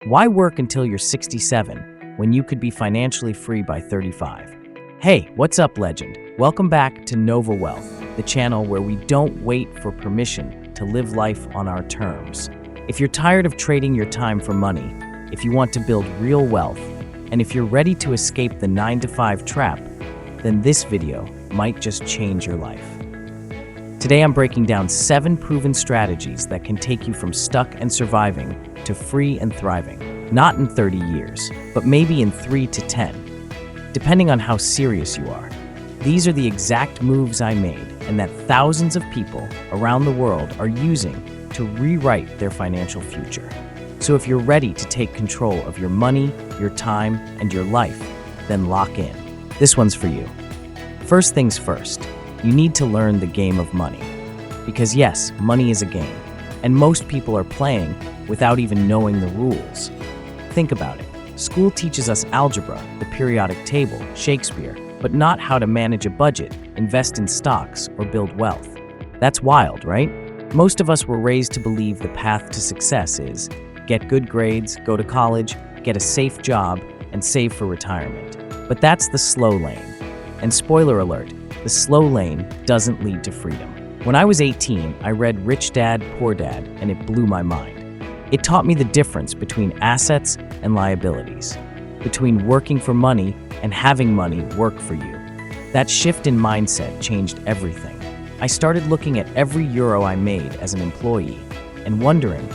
Why work until you're 67 when you could be financially free by 35? Hey, what's up, legend? Welcome back to NovaWealth, the channel where we don't wait for permission to live life on our terms. If you're tired of trading your time for money, if you want to build real wealth, and if you're ready to escape the 9-to-5 trap, then this video might just change your life. Today I'm breaking down 7 proven strategies that can take you from stuck and surviving to free and thriving. Not in 30 years, but maybe in 3 to 10, depending on how serious you are. These are the exact moves I made and that thousands of people around the world are using to rewrite their financial future. So if you're ready to take control of your money, your time, and your life, then lock in. This one's for you. First things first, you need to learn the game of money. Because yes, money is a game, and most people are playing without even knowing the rules. Think about it. School teaches us algebra, the periodic table, Shakespeare, but not how to manage a budget, invest in stocks, or build wealth. That's wild, right? Most of us were raised to believe the path to success is get good grades, go to college, get a safe job, and save for retirement. But that's the slow lane. And spoiler alert, the slow lane doesn't lead to freedom. When I was 18, I read Rich Dad, Poor Dad, and it blew my mind. It taught me the difference between assets and liabilities, between working for money and having money work for you. That shift in mindset changed everything. I started looking at every euro I made as an employee and wondering,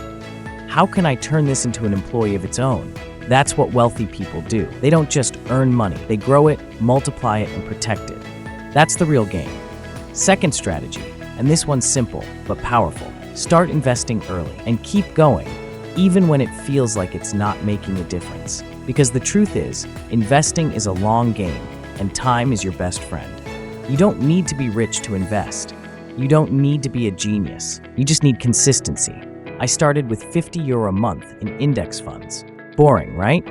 how can I turn this into an employee of its own? That's what wealthy people do. They don't just earn money, they grow it, multiply it, and protect it. That's the real game. Second strategy, and this one's simple but powerful. Start investing early and keep going, even when it feels like it's not making a difference. Because the truth is, investing is a long game, and time is your best friend. You don't need to be rich to invest. You don't need to be a genius. You just need consistency. I started with €50 a month in index funds. Boring, right?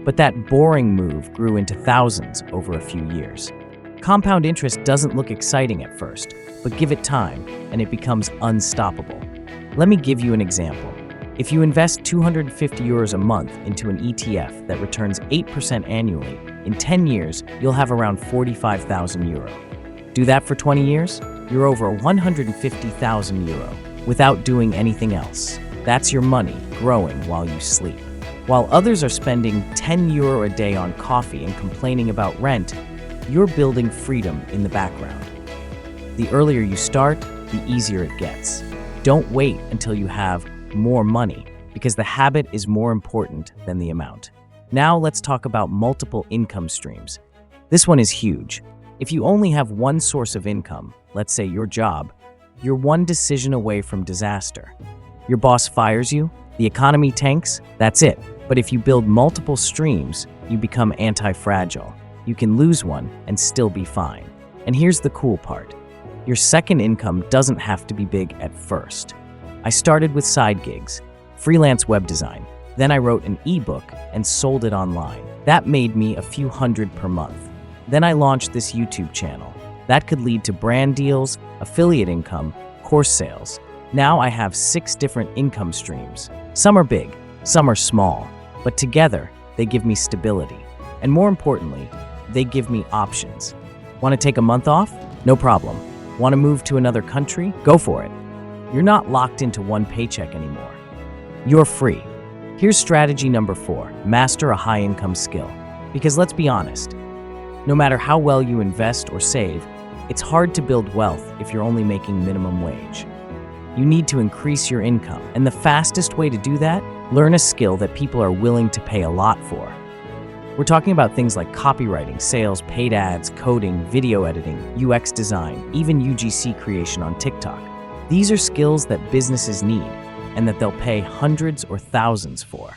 But that boring move grew into thousands over a few years. Compound interest doesn't look exciting at first, but give it time and it becomes unstoppable. Let me give you an example. If you invest €250 a month into an ETF that returns 8% annually, in 10 years, you'll have around €45,000. Do that for 20 years? You're over €150,000 without doing anything else. That's your money growing while you sleep. While others are spending €10 a day on coffee and complaining about rent, you're building freedom in the background. The earlier you start, the easier it gets. Don't wait until you have more money, because the habit is more important than the amount. Now let's talk about multiple income streams. This one is huge. If you only have one source of income, let's say your job, you're one decision away from disaster. Your boss fires you, the economy tanks, that's it. But if you build multiple streams, you become anti-fragile. You can lose one and still be fine. And here's the cool part. Your second income doesn't have to be big at first. I started with side gigs, freelance web design. Then I wrote an ebook and sold it online. That made me a few hundred per month. Then I launched this YouTube channel. That could lead to brand deals, affiliate income, course sales. Now I have 6 different income streams. Some are big, some are small, but together they give me stability. And more importantly, they give me options. Want to take a month off? No problem. Want to move to another country? Go for it. You're not locked into one paycheck anymore. You're free. Here's strategy number 4, master a high-income skill. Because let's be honest, no matter how well you invest or save, it's hard to build wealth if you're only making minimum wage. You need to increase your income, and the fastest way to do that, learn a skill that people are willing to pay a lot for. We're talking about things like copywriting, sales, paid ads, coding, video editing, UX design, even UGC creation on TikTok. These are skills that businesses need and that they'll pay hundreds or thousands for.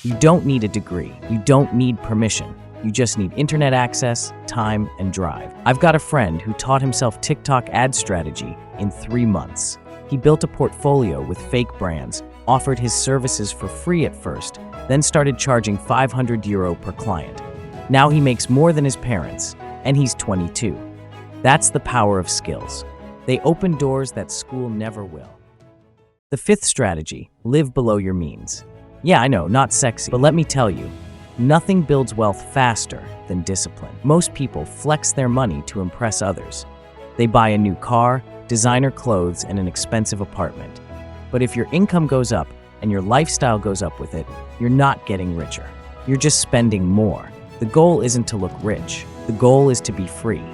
You don't need a degree. You don't need permission. You just need internet access, time, and drive. I've got a friend who taught himself TikTok ad strategy in 3 months. He built a portfolio with fake brands, offered his services for free at first, then started charging €500 per client. Now he makes more than his parents, and he's 22. That's the power of skills. They open doors that school never will. The 5th strategy, live below your means. Yeah, I know, not sexy, but let me tell you, nothing builds wealth faster than discipline. Most people flex their money to impress others. They buy a new car, designer clothes, and an expensive apartment. But if your income goes up and your lifestyle goes up with it, you're not getting richer. You're just spending more. The goal isn't to look rich. The goal is to be free.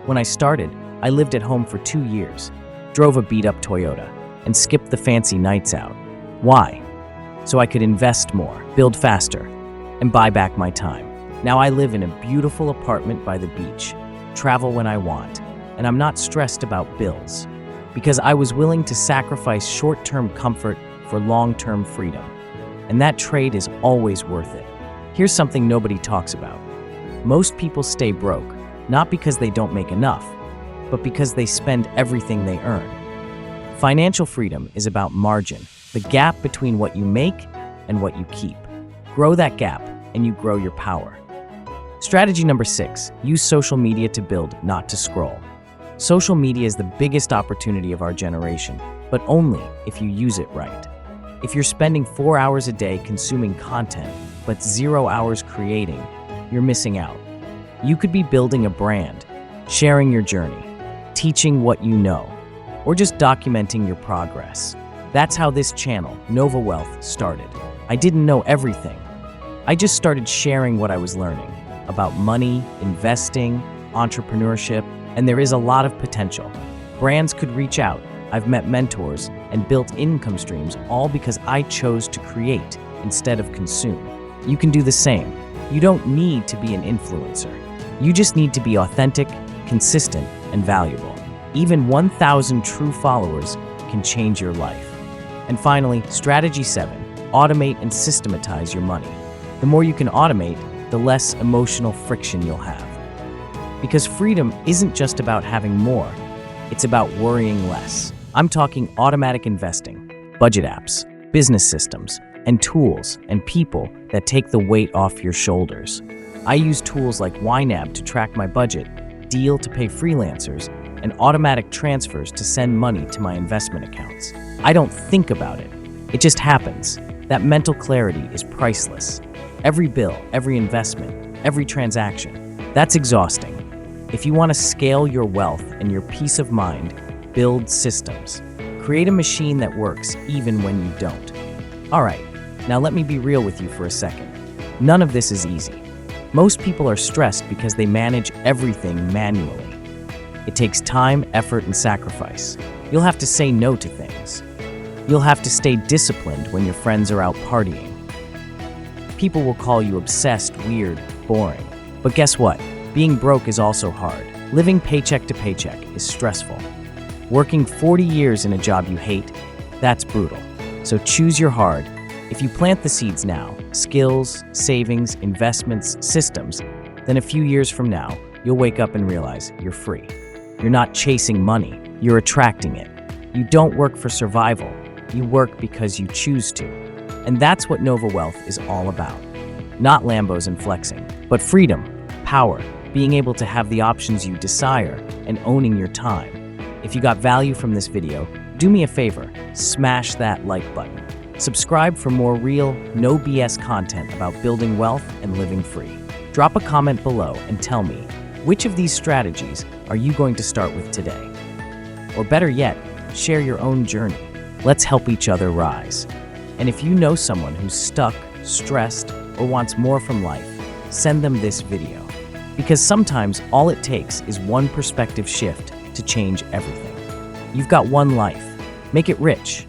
When I started, I lived at home for 2 years, drove a beat-up Toyota, and skipped the fancy nights out. Why? So I could invest more, build faster, and buy back my time. Now I live in a beautiful apartment by the beach, travel when I want, and I'm not stressed about bills, because I was willing to sacrifice short-term comfort for long-term freedom. And that trade is always worth it. Here's something nobody talks about. Most people stay broke, not because they don't make enough, but because they spend everything they earn. Financial freedom is about margin, the gap between what you make and what you keep. Grow that gap, and you grow your power. Strategy number 6, use social media to build, not to scroll. Social media is the biggest opportunity of our generation, but only if you use it right. If you're spending 4 hours a day consuming content, but 0 hours creating, you're missing out. You could be building a brand, sharing your journey, teaching what you know, or just documenting your progress. That's how this channel, NovaWealth, started. I didn't know everything. I just started sharing what I was learning about money, investing, entrepreneurship, and there is a lot of potential. Brands could reach out. I've met mentors and built income streams, all because I chose to create instead of consume. You can do the same. You don't need to be an influencer. You just need to be authentic, consistent, and valuable. Even 1,000 true followers can change your life. And finally, strategy 7, automate and systematize your money. The more you can automate, the less emotional friction you'll have. Because freedom isn't just about having more, it's about worrying less. I'm talking automatic investing, budget apps, business systems, and tools and people that take the weight off your shoulders. I use tools like YNAB to track my budget, Deal to pay freelancers, and automatic transfers to send money to my investment accounts. I don't think about it. It just happens. That mental clarity is priceless. Every bill, every investment, every transaction. That's exhausting. If you want to scale your wealth and your peace of mind, build systems. Create a machine that works even when you don't. All right, now let me be real with you for a second. None of this is easy. Most people are stressed because they manage everything manually. It takes time, effort, and sacrifice. You'll have to say no to things. You'll have to stay disciplined when your friends are out partying. People will call you obsessed, weird, boring. But guess what? Being broke is also hard. Living paycheck to paycheck is stressful. Working 40 years in a job you hate, that's brutal. So choose your hard. If you plant the seeds now, skills, savings, investments, systems, then a few years from now, you'll wake up and realize you're free. You're not chasing money, you're attracting it. You don't work for survival, you work because you choose to. And that's what NovaWealth is all about. Not Lambos and flexing, but freedom, power, being able to have the options you desire, and owning your time. If you got value from this video, do me a favor, smash that like button. Subscribe for more real, no BS content about building wealth and living free. Drop a comment below and tell me, which of these strategies are you going to start with today? Or better yet, share your own journey. Let's help each other rise. And if you know someone who's stuck, stressed, or wants more from life, send them this video. Because sometimes all it takes is one perspective shift to change everything. You've got one life. Make it rich.